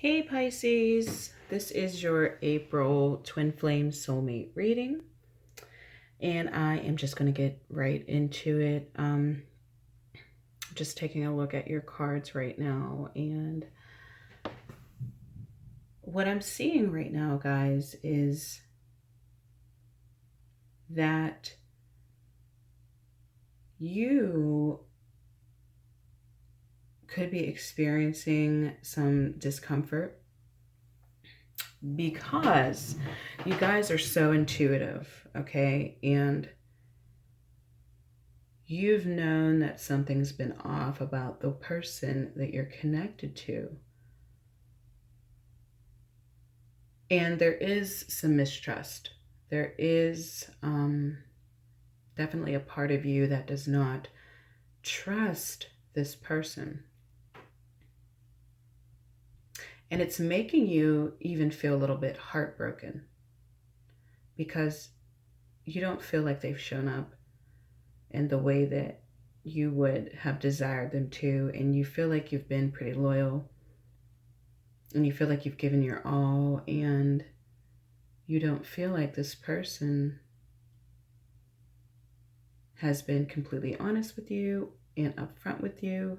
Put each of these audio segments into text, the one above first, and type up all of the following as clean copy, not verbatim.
Hey Pisces, this is your April Twinflame Soulmate reading, and I am just going to get right into it. Just taking a look at your cards right now, and what I'm seeing right now, guys, is that you could be experiencing some discomfort because you guys are so intuitive, okay? And you've known that something's been off about the person that you're connected to. And there is some mistrust. There is definitely a part of you that does not trust this person. And it's making you even feel a little bit heartbroken because you don't feel like they've shown up in the way that you would have desired them to. And you feel like you've been pretty loyal and you feel like you've given your all, and you don't feel like this person has been completely honest with you and upfront with you.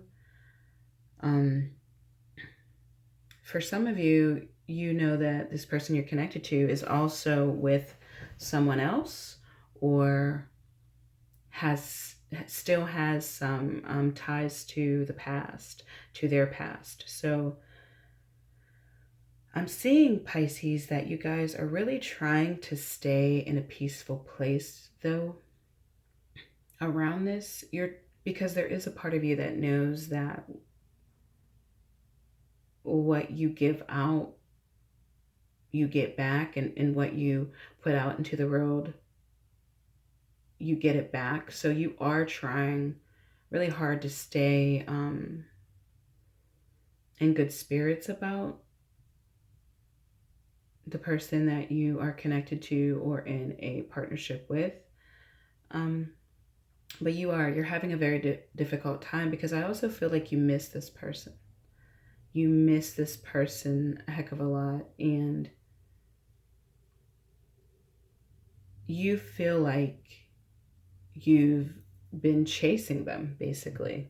For some of you, you know that this person you're connected to is also with someone else, or still has some ties to the past, to their past. So I'm seeing, Pisces, that you guys are really trying to stay in a peaceful place, though, around this. Because there is a part of you that knows that what you give out, you get back, and what you put out into the world, you get it back. So you are trying really hard to stay in good spirits about the person that you are connected to or in a partnership with. But you're having a very difficult time because I also feel like you miss this person. You miss this person a heck of a lot, and you feel like you've been chasing them, basically,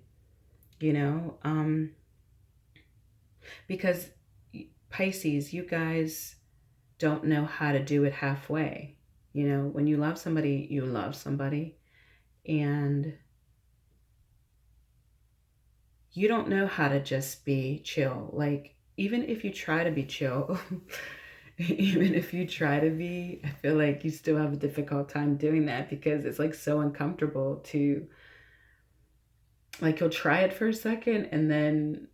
because Pisces, you guys don't know how to do it halfway. When you love somebody, you love somebody, and you don't know how to just be chill. Like, even if you try to be chill, even if you try to be, I feel like you still have a difficult time doing that because it's like so uncomfortable to, like, you'll try it for a second and then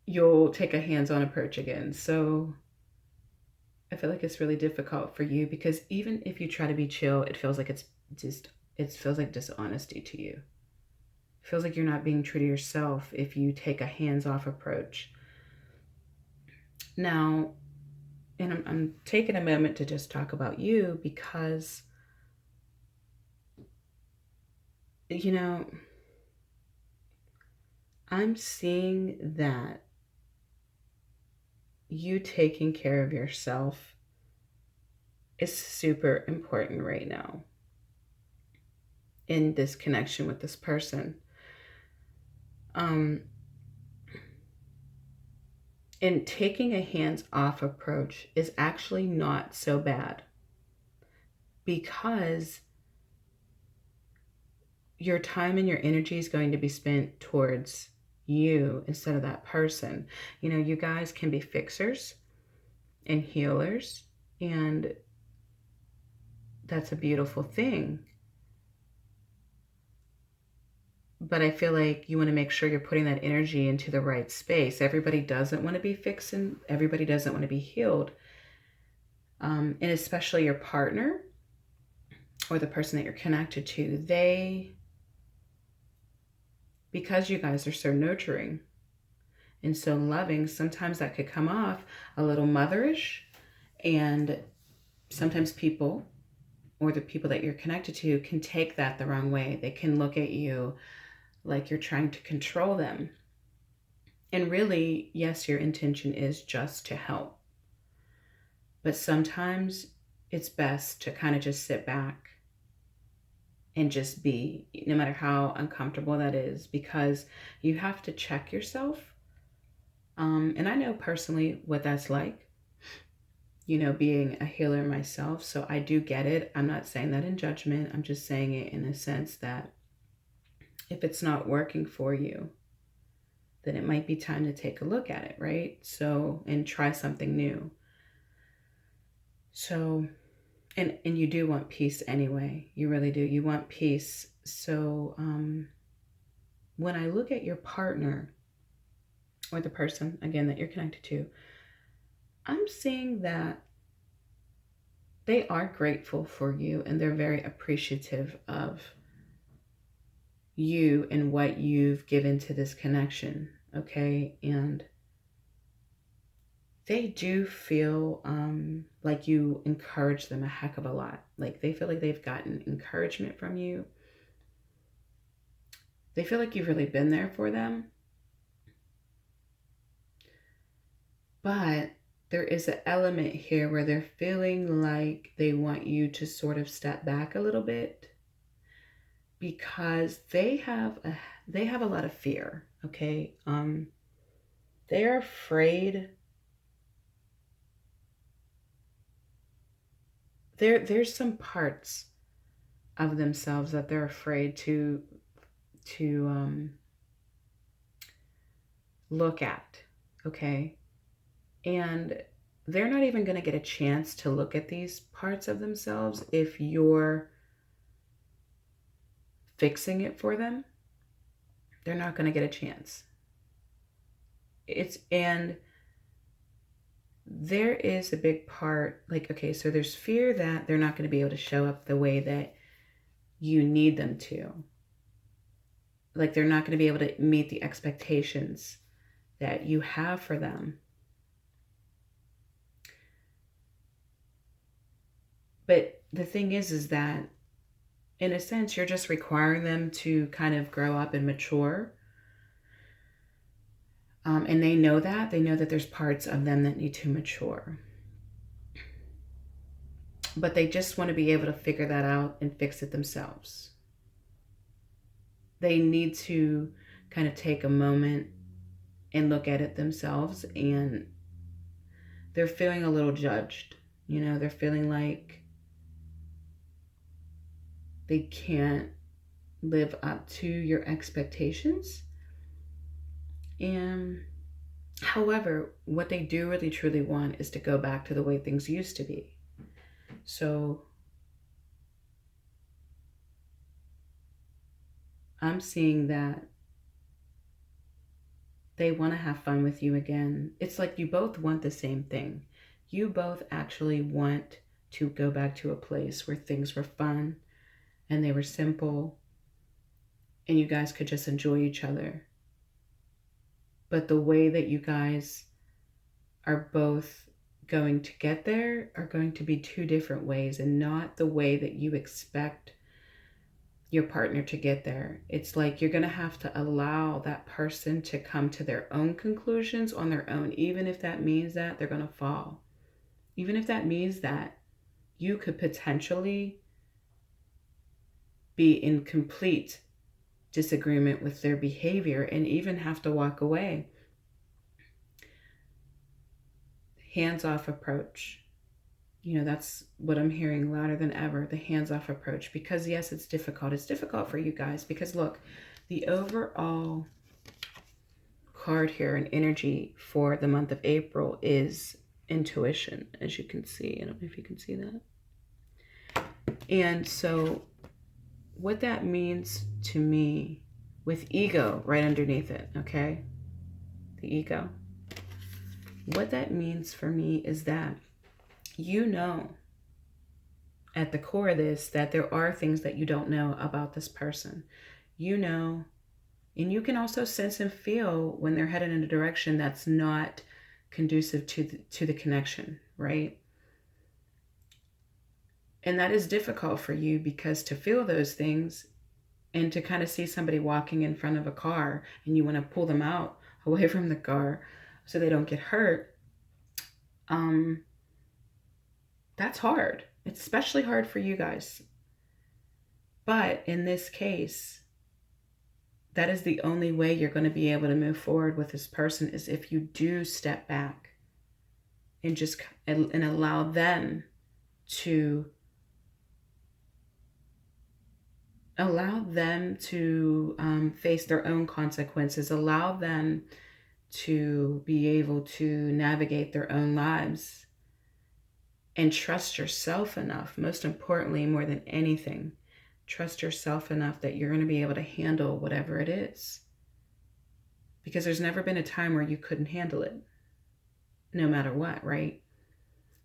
you'll take a hands-on approach again. So I feel like it's really difficult for you because even if you try to be chill, it feels like it feels like dishonesty to you. It feels like you're not being true to yourself if you take a hands-off approach. Now, and I'm taking a moment to just talk about you because, I'm seeing that you taking care of yourself is super important right now in this connection with this person. And taking a hands-off approach is actually not so bad because your time and your energy is going to be spent towards you instead of that person. You guys can be fixers and healers, and that's a beautiful thing. But I feel like you want to make sure you're putting that energy into the right space. Everybody doesn't want to be fixing. Everybody doesn't want to be healed. And especially your partner or the person that you're connected to, because you guys are so nurturing and so loving, sometimes that could come off a little motherish. And sometimes people, or the people that you're connected to, can take that the wrong way. They can look at you like you're trying to control them. And really, yes, your intention is just to help. But sometimes it's best to kind of just sit back and just be, no matter how uncomfortable that is, because you have to check yourself. And I know personally what that's like, being a healer myself. So I do get it. I'm not saying that in judgment. I'm just saying it in a sense that if it's not working for you, then it might be time to take a look at it, right? So, and try something new. So, and you do want peace anyway. You really do. You want peace. So, when I look at your partner or the person, again, that you're connected to, I'm seeing that they are grateful for you and they're very appreciative of you and what you've given to this connection, okay? And they do feel like you encourage them a heck of a lot. Like they feel like they've gotten encouragement from you. They feel like you've really been there for them. But there is an element here where they're feeling like they want you to sort of step back a little bit because they have a lot of fear, okay? They're afraid. There's some parts of themselves that they're afraid to look at, okay? And they're not even going to get a chance to look at these parts of themselves if you're fixing it for them. They're not going to get a chance. And there is a big part, like, okay, so there's fear that they're not going to be able to show up the way that you need them to. Like they're not going to be able to meet the expectations that you have for them. But the thing is that in a sense, you're just requiring them to kind of grow up and mature. And they know that. They know that there's parts of them that need to mature. But they just want to be able to figure that out and fix it themselves. They need to kind of take a moment and look at it themselves. And they're feeling a little judged. They're feeling like they can't live up to your expectations. And however, what they do really truly want is to go back to the way things used to be. So I'm seeing that they want to have fun with you again. It's like you both want the same thing. You both actually want to go back to a place where things were fun and they were simple and you guys could just enjoy each other. But the way that you guys are both going to get there are going to be two different ways and not the way that you expect your partner to get there. It's like you're going to have to allow that person to come to their own conclusions on their own, even if that means that they're going to fall. Even if that means that you could potentially be in complete disagreement with their behavior and even have to walk away. Hands-off approach. That's what I'm hearing louder than ever, the hands-off approach. Because yes, it's difficult. It's difficult for you guys because look, the overall card here and energy for the month of April is intuition, as you can see. I don't know if you can see that. And so what that means to me with ego right underneath it, okay? The ego. What that means for me is that at the core of this that there are things that you don't know about this person. And you can also sense and feel when they're headed in a direction that's not conducive to the connection, right? And that is difficult for you because to feel those things and to kind of see somebody walking in front of a car and you want to pull them out away from the car so they don't get hurt, that's hard. It's especially hard for you guys. But in this case, that is the only way you're going to be able to move forward with this person, is if you do step back and just and allow them to face their own consequences, allow them to be able to navigate their own lives, and trust yourself enough, most importantly, more than anything, trust yourself enough that you're going to be able to handle whatever it is. Because there's never been a time where you couldn't handle it, no matter what, right?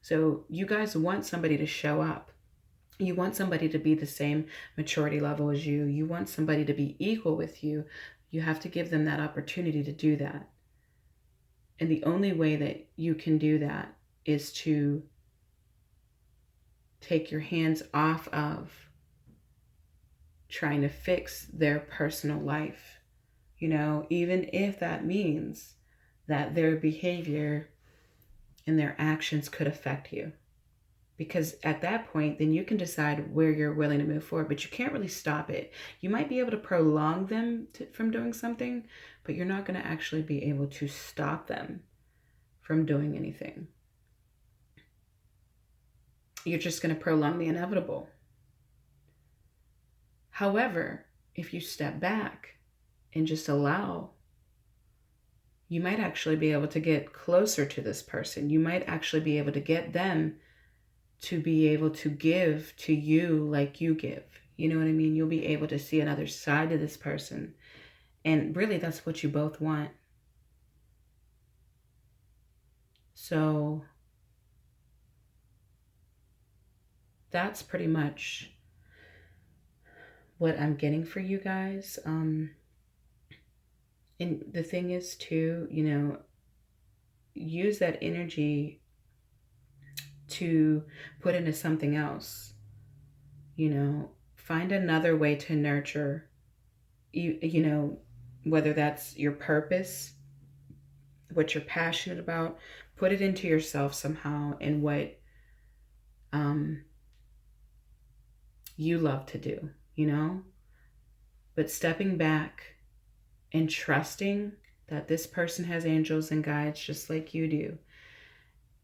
So you guys want somebody to show up. You want somebody to be the same maturity level as you. You want somebody to be equal with you. You have to give them that opportunity to do that. And the only way that you can do that is to take your hands off of trying to fix their personal life. You know, even if that means that their behavior and their actions could affect you. Because at that point, then you can decide where you're willing to move forward, but you can't really stop it. You might be able to prolong them from doing something, but you're not going to actually be able to stop them from doing anything. You're just going to prolong the inevitable. However, if you step back and just allow, you might actually be able to get closer to this person. You might actually be able to get them to be able to give to you like you give. You know what I mean? You'll be able to see another side of this person. And really, that's what you both want. So that's pretty much what I'm getting for you guys. And the thing is too, you know, use that energy to put into something else. You know, find another way to nurture, you know, whether that's your purpose, what you're passionate about, put it into yourself somehow, and what you love to do, you know. But stepping back and trusting that this person has angels and guides just like you do,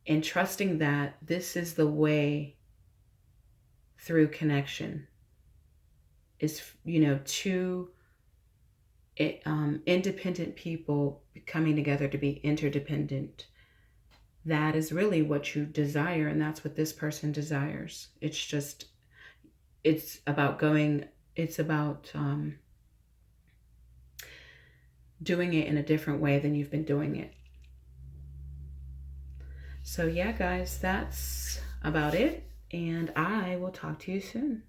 and trusting that this is the way through connection, is, you know, two independent people coming together to be interdependent. That is really what you desire, and that's what this person desires. It's just, it's about doing it in a different way than you've been doing it. So yeah, guys, that's about it, and I will talk to you soon.